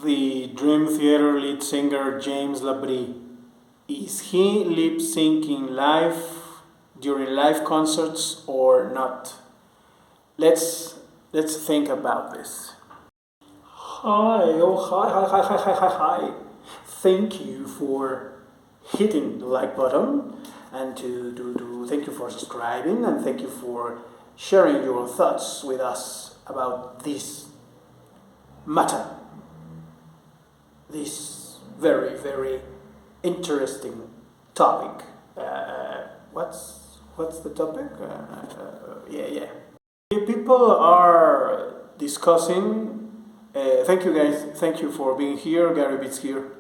the Dream Theater lead singer James LaBrie. Is he lip syncing live during live concerts or not? Let's think about this. Hi. Thank you for hitting the like button, and thank you for subscribing, and thank you for sharing your thoughts with us about this matter. This very interesting topic. What's the topic? Yeah. People are discussing. Thank you guys. Thank you for being here. Gary Beats here.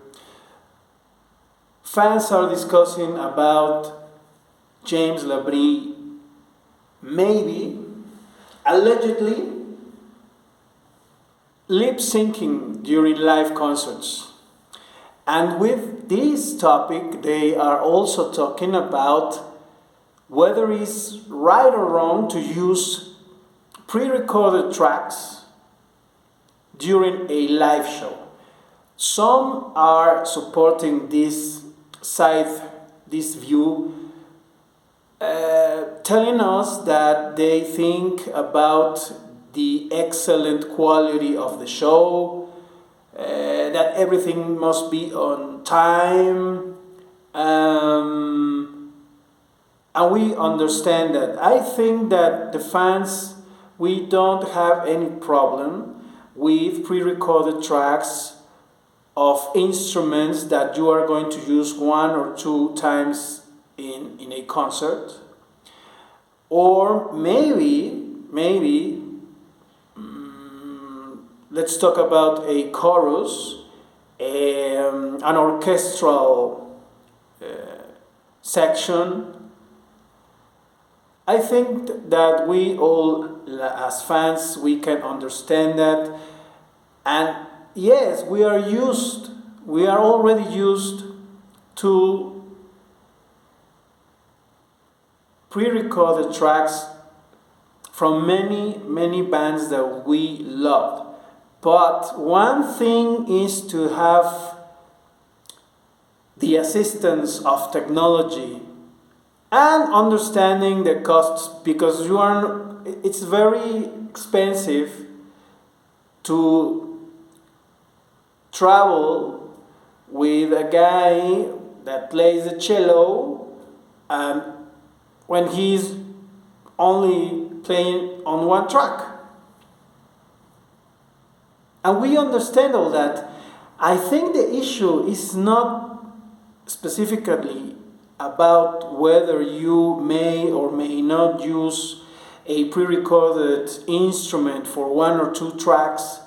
Fans are discussing about James LaBrie maybe allegedly lip syncing during live concerts. And with this topic, they are also talking about whether it's right or wrong to use pre-recorded tracks during a live show. Some are supporting this view, telling us that they think about the excellent quality of the show, that everything must be on time, and we understand that. I think that the fans, we don't have any problem with pre-recorded tracks of instruments that you are going to use one or two times in a concert. Or maybe let's talk about a chorus, an orchestral section. I think that we all, as fans, we can understand that. And yes, we are already used to pre-recorded tracks from many bands that we love. But one thing is to have the assistance of technology and understanding the costs, because it's very expensive to travel with a guy that plays the cello when he's only playing on one track. And we understand all that. I think the issue is not specifically about whether you may or may not use a pre-recorded instrument for one or two tracks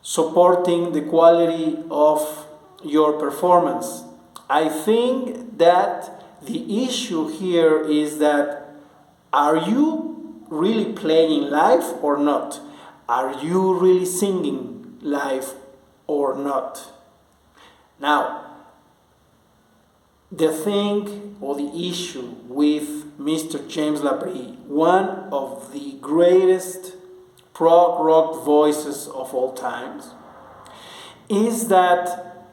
supporting the quality of your performance. I think that the issue here is that, are you really playing live or not? Are you really singing live or not? Now, the thing or the issue with Mr. James LaBrie, one of the greatest prog rock voices of all times, is that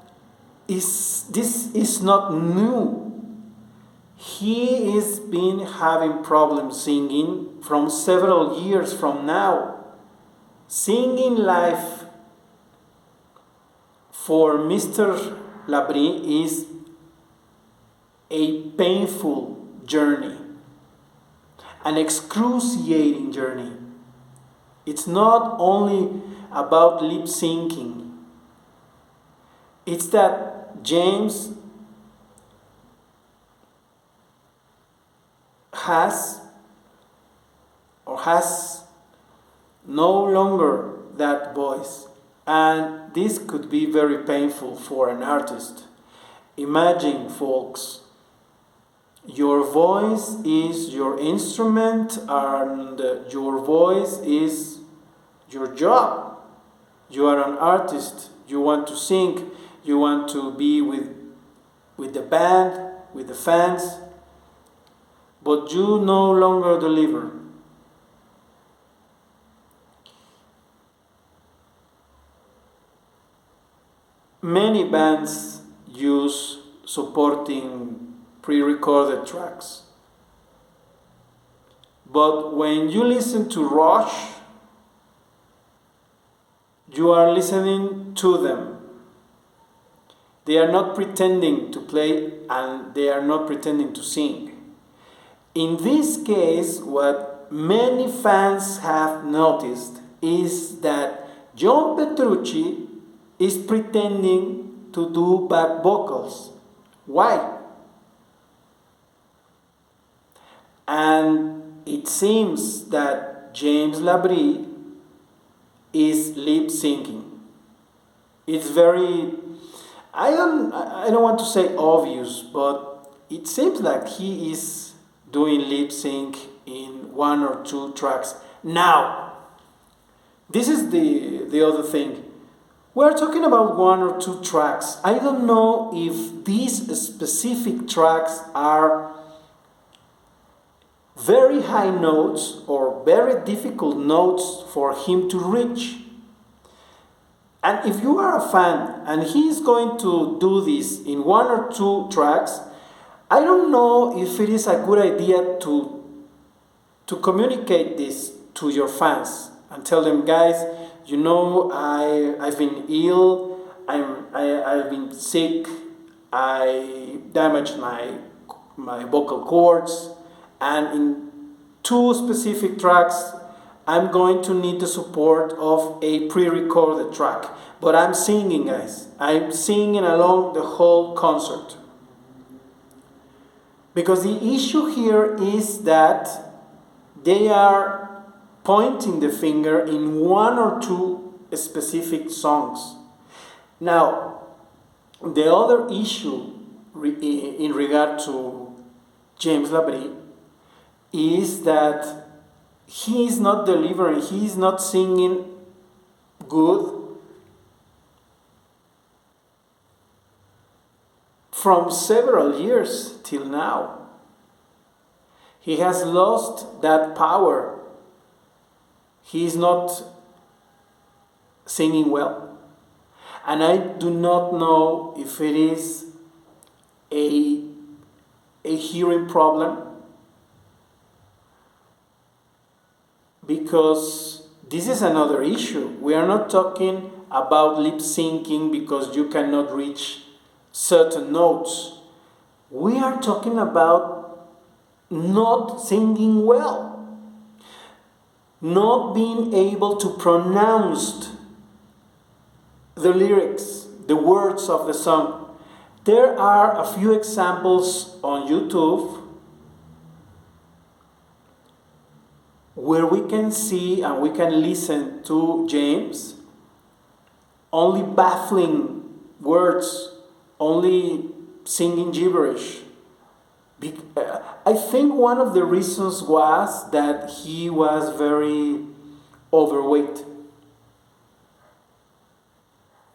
this is not new. He has been having problems singing from several years from now. Singing live for Mr. LaBrie is a painful journey, an excruciating journey. It's not only about lip syncing. It's that James has no longer that voice, and this could be very painful for an artist. Imagine, folks, your voice is your instrument, and your voice is your job. You are an artist. You want to sing. You want to be with the band, with the fans, but you no longer deliver. many bands use supporting pre-recorded tracks. But when you listen to Rush, you are listening to them. They are not pretending to play and they are not pretending to sing. In this case, what many fans have noticed is that John Petrucci is pretending to do back vocals. Why? And it seems that James LaBrie is lip syncing. It's very, I don't want to say obvious, but it seems like he is doing lip sync in one or two tracks. Now, this is the other thing. We're talking about one or two tracks. I don't know if these specific tracks are very high notes or very difficult notes for him to reach. And if you are a fan and he is going to do this in one or two tracks, I don't know if it is a good idea to communicate this to your fans and tell them, guys, you know, I've been ill, I've been sick, I damaged my vocal cords, and in two specific tracks, I'm going to need the support of a pre-recorded track. But I'm singing, guys. I'm singing along the whole concert. Because the issue here is that they are pointing the finger in one or two specific songs. Now, the other issue in regard to James LaBrie is that he is not delivering, he is not singing good from several years till now. He has lost that power. He is not singing well. And I do not know if it is a hearing problem, because this is another issue. We are not talking about lip syncing because you cannot reach certain notes. We are talking about not singing well, not being able to pronounce the lyrics, the words of the song. There are a few examples on YouTube where we can see and we can listen to James only baffling words, only singing gibberish. I think one of the reasons was that he was very overweight.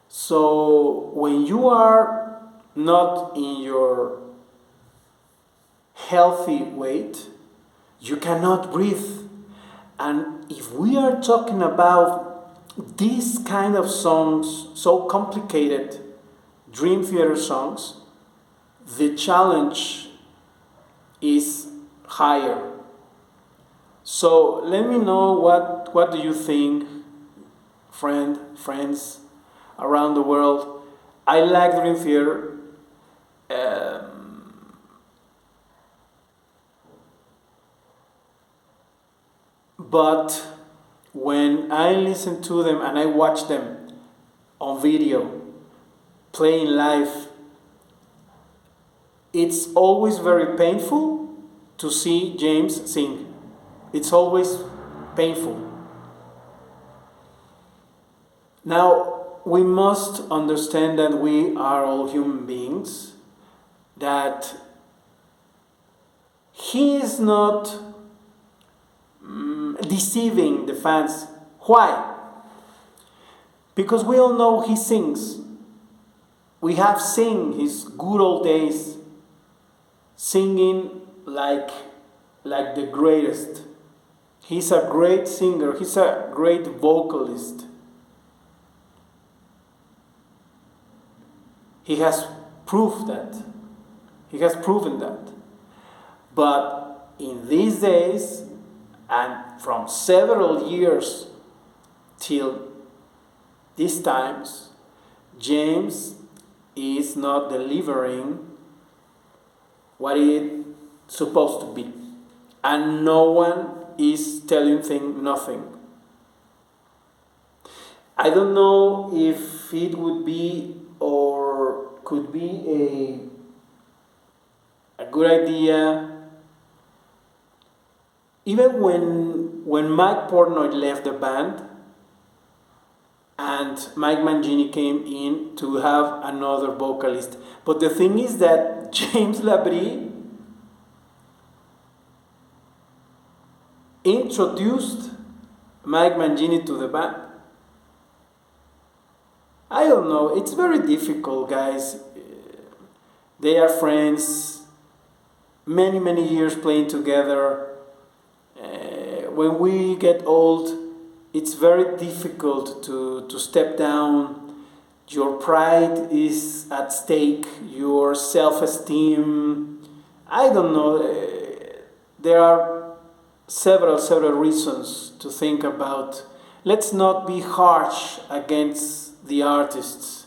So when you are not in your healthy weight, you cannot breathe. And if we are talking about these kind of songs, so complicated, Dream Theater songs, the challenge is higher. So let me know what do you think, friends around the world. I like Dream Theater. But when I listen to them and I watch them on video, playing live, it's always very painful to see James sing. It's always painful. Now, we must understand that we are all human beings, that he is not deceiving the fans. Why? Because we all know he sings. We have seen his good old days singing like the greatest. He's a great singer. He's a great vocalist. He has proved that. He has proven that. But in these days, and from several years till these times, James is not delivering what it's supposed to be. And no one is telling nothing. I don't know if it would be or could be a good idea. Even when Mike Portnoy left the band and Mike Mangini came in to have another vocalist. But the thing is that James LaBrie introduced Mike Mangini to the band. I don't know, it's very difficult, guys. They are friends, many years playing together. When we get old, it's very difficult to step down. Your pride is at stake, your self-esteem. I don't know. There are several reasons to think about. Let's not be harsh against the artists.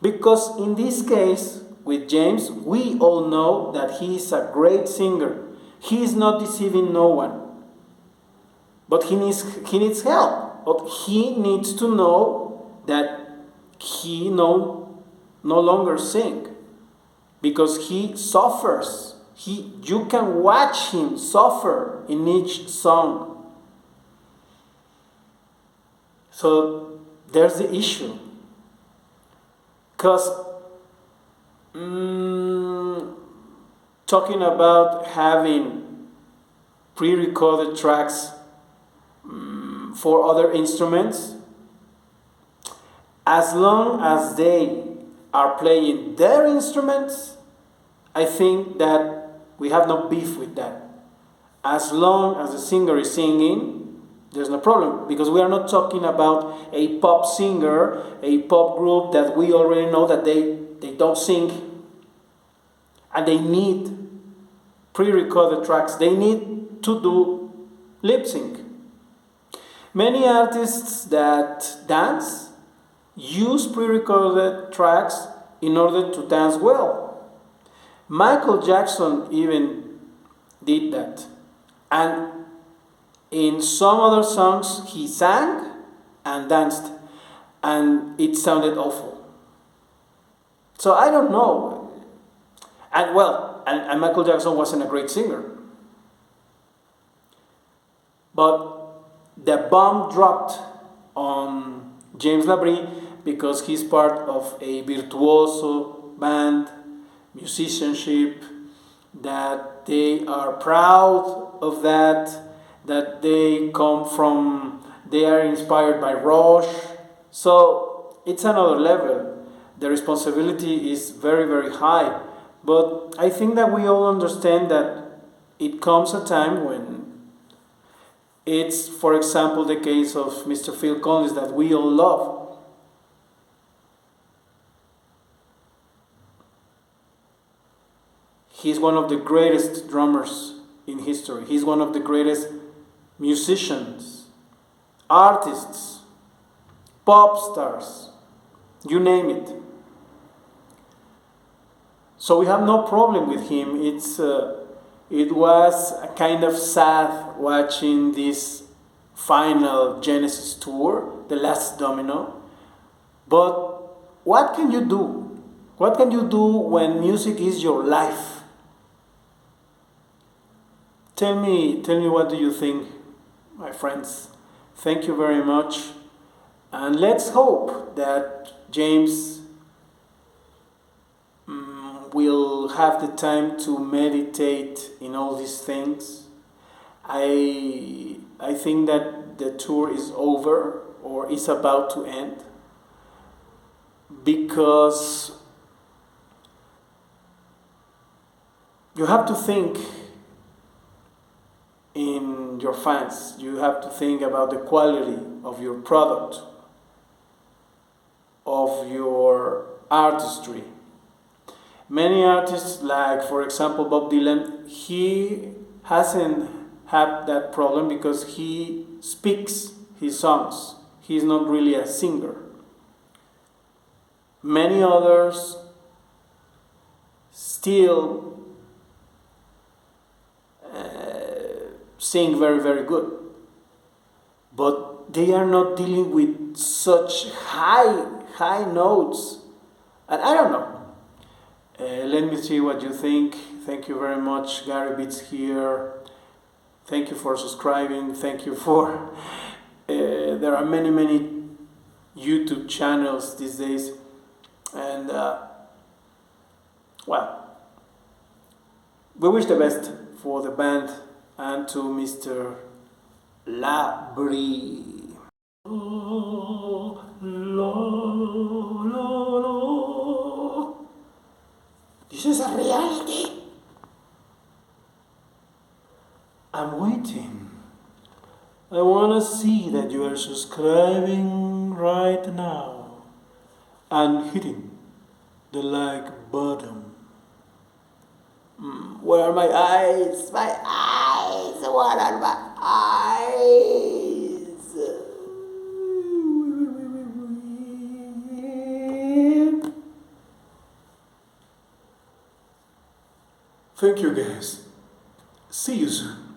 Because in this case, with James, we all know that he is a great singer. He is not deceiving no one. But he needs help. But he needs to know that he no longer sing. Because he suffers. You can watch him suffer in each song. So there's the issue. Because talking about having pre-recorded tracks for other instruments, as long as they are playing their instruments, I think that we have no beef with that. As long as the singer is singing, there's no problem, because we are not talking about a pop singer, a pop group that we already know that they don't sing and they need pre-recorded tracks. They need to do lip sync. Many artists that dance use pre-recorded tracks in order to dance well. Michael Jackson even did that. And in some other songs, he sang and danced, and it sounded awful. So I don't know. And Michael Jackson wasn't a great singer. But the bomb dropped on James LaBrie because he's part of a virtuoso band, musicianship, that they are proud of that they are inspired by Rush. So it's another level. The responsibility is very high. But I think that we all understand that it comes a time when it's, for example, the case of Mr. Phil Collins that we all love. He's one of the greatest drummers in history. He's one of the greatest musicians, artists, pop stars, you name it. So we have no problem with him. It was a kind of sad watching this final Genesis tour, the last domino. But what can you do? What can you do when music is your life? Tell me what do you think, my friends. Thank you very much. And let's hope that James will have the time to meditate in all these things. I think that the tour is over or is about to end, because you have to think in your fans. You have to think about the quality of your product, of your artistry. Many artists, like for example Bob Dylan, he hasn't had that problem because he speaks his songs. He's not really a singer. Many others still sing very, very good, but they are not dealing with such high notes. And I don't know. Let me see what you think. Thank you very much. Gary Beats here. Thank you for subscribing. Thank you for. There are many YouTube channels these days, and well, we wish the best for the band and to Mr. LaBrie. This is a reality. I'm waiting. I wanna see that you are subscribing right now and hitting the like button. Where are my eyes? My eyes! What are my eyes? Thank you guys. See you soon.